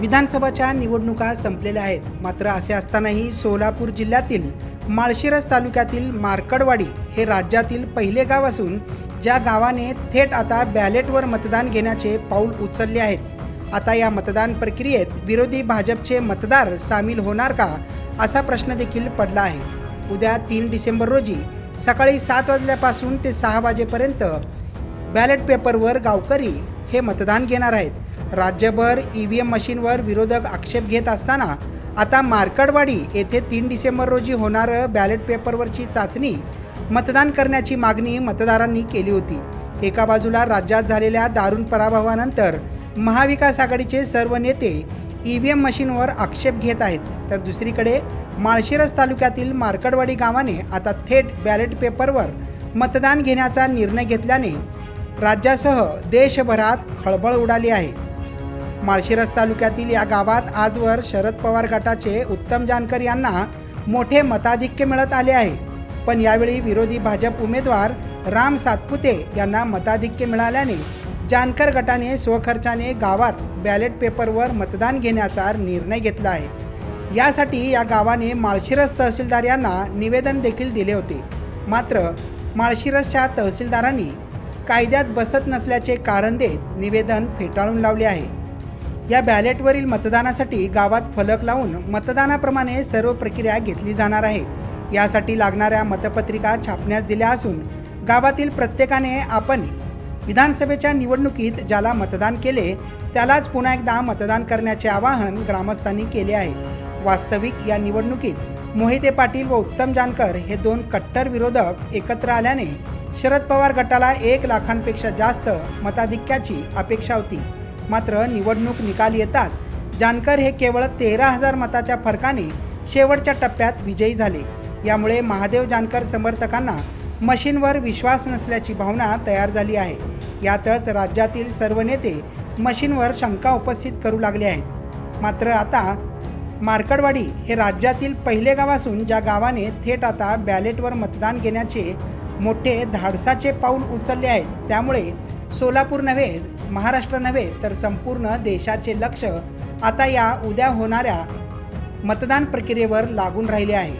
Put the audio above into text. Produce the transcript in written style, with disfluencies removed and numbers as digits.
विधानसभाच्या निवडणुका संपलेल्या आहेत। मात्र असे असतानाही सोलापूर जिल्ह्यातील माळशिरस तालुक्यातील मार्कडवाडी हे राज्यातील पहिले गाव असून ज्या गावाने थेट आता बॅलेटवर मतदान घेण्याचे पाऊल उचलले आहेत। आता या मतदान प्रक्रियेत विरोधी भाजपचे मतदार सामील होणार का असा प्रश्न देखील पडला आहे। उद्या 3 डिसेंबर रोजी सकाळी 7 वाजल्यापासून ते 6 वाजेपर्यंत बॅलेट पेपरवर गावकरी हे मतदान घेणार आहेत। राज्यभर EVM मशीनवर विरोधक आक्षेप घेत असताना आता मार्कडवाडी येथे 3 डिसेंबर रोजी होणारं बॅलेट पेपरवरची चाचणी मतदान करण्याची मागणी मतदारांनी केली होती। एका बाजूला राज्यात झालेल्या दारुण पराभवानंतर महाविकास आघाडीचे सर्व नेते EVM मशीनवर आक्षेप घेत आहेत, तर दुसरीकडे माळशिरस तालुक्यातील मार्कडवाडी गावाने आता थेट बॅलेट पेपरवर मतदान घेण्याचा निर्णय घेतल्याने राज्यासह देशभरात खळबळ उडाली आहे। माळशिरस तालुक्यातील या गावात आजवर शरद पवार गटाचे उत्तम जानकर यांना मोठे मताधिक्य मिळत आले आहे, पण यावेळी विरोधी भाजप उमेदवार राम सातपुते यांना मताधिक्य मिळाल्याने जानकर गटाने स्वखर्चाने गावात बॅलेट पेपरवर मतदान घेण्याचा निर्णय घेतला आहे। यासाठी या गावाने माळशिरस तहसीलदार यांना निवेदन देखील दिले होते। मात्र माळशिरसच्या तहसीलदारांनी कायद्यात बसत नसल्याचे कारण देत निवेदन फेटाळून लावले आहे। या बॅलेटवरील मतदानासाठी गावात फलक लावून मतदानाप्रमाणे सर्व प्रक्रिया घेतली जाणार आहे। यासाठी लागणाऱ्या मतपत्रिका छापण्यास दिल्या असून गावातील प्रत्येकाने आपण विधानसभेच्या निवडणुकीत ज्याला मतदान केले त्यालाच पुन्हा एकदा मतदान करण्याचे आवाहन ग्रामस्थांनी केले आहे। वास्तविक या निवडणुकीत मोहिते पाटील व उत्तम जानकर हे 2 कट्टर विरोधक एकत्र आल्याने शरद पवार गटाला 1 लाखांपेक्षा जास्त मताधिक्याची अपेक्षा होती। मात्र निवडणूक निकाल येताच जानकर हे केवळ 13,000 मताच्या फरकाने शेवटच्या टप्प्यात विजयी झाले। यामुळे महादेव जानकर समर्थकांना मशीनवर विश्वास नसल्याची भावना तयार झाली आहे। यातच राज्यातील सर्व नेते मशीनवर शंका उपस्थित करू लागले आहेत। मात्र आता मार्कडवाडी हे राज्यातील पहिले गाव असून ज्या गावाने थेट आता बॅलेटवर मतदान घेण्याचे मोठे धाडसाचे पाऊल उचलले आहे, त्यामुळे सोलापूर नव्हे, महाराष्ट्र नव्हे तर संपूर्ण देशाचे लक्ष आता या उद्या होणाऱ्या मतदान प्रक्रियेवर लागून राहिले आहे।